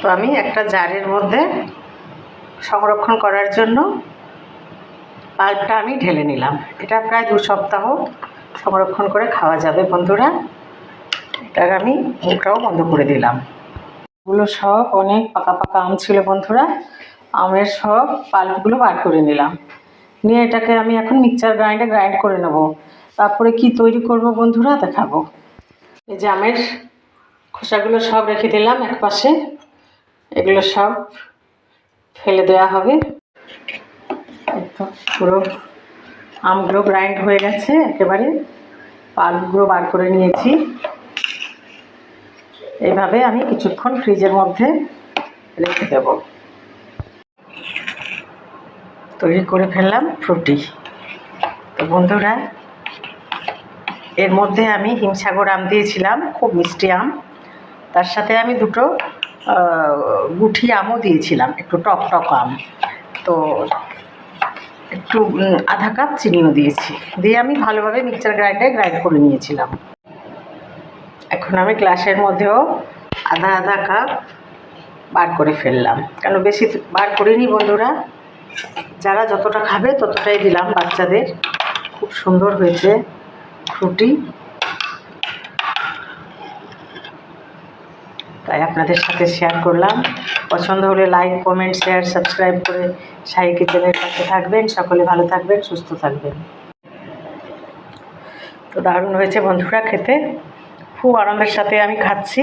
তো আমি একটা জারের মধ্যে সংরক্ষণ করার জন্য পাল্পটা আমি ঢেলে নিলাম। এটা প্রায় 2 সপ্তাহ সংরক্ষণ করে খাওয়া যাবে বন্ধুরা। এটাকে আমি মুখটাও বন্ধ করে দিলাম। এগুলো সব অনেক পাকা পাকা আম ছিল বন্ধুরা। আমের সব পাল্পগুলো বার করে নিলাম, নিয়ে এটাকে আমি এখন মিক্সচার গ্রাইন্ডে গ্রাইন্ড করে নেব। তারপরে কি তৈরি করব বন্ধুরা দেখাবো। এই যে আমের খোসাগুলো সব রেখে দিলাম এক পাশে, এগুলো সব ফেলে দেওয়া হবে। তো পুরো আমগুলো গ্রাইন্ড হয়ে গেছে, একেবারে পাল্পগুলো বার করে নিয়েছি। এইভাবে আমি কিছুক্ষণ ফ্রিজের মধ্যে রেখে দেব। তৈরি করে ফেললাম ফ্রুটি। তো বন্ধুরা, এর মধ্যে আমি হিমসাগর আম দিয়েছিলাম, খুব মিষ্টি আম। তার সাথে আমি 2টো গুঠি আমও দিয়েছিলাম, একটু টক টক আম। তো একটু আধা কাপ চিনিও দিয়েছি, দিয়ে আমি ভালোভাবে মিক্সচার গ্রাইন্ডে গ্রাইন্ড করে নিয়েছিলাম। এখন আমি গ্লাসের মধ্যেও আধা আধা কাপ বার করে ফেললাম, কেন বেশি বার করিনি বন্ধুরা, যারা যতটা খাবে ততটাই দিলাম বাচ্চাদের। খুব সুন্দর হয়েছে ফ্রুটি, তাই আপনাদের সাথে শেয়ার করলাম। পছন্দ হলে লাইক, কমেন্ট, শেয়ার, সাবস্ক্রাইব করে শাহি কিচেনের পাশে থাকবেন। সকলে ভালো থাকবেন, সুস্থ থাকবেন। তো দারুণ হয়েছে বন্ধুরা খেতে, খুব আনন্দের সাথে আমি খাচ্ছি।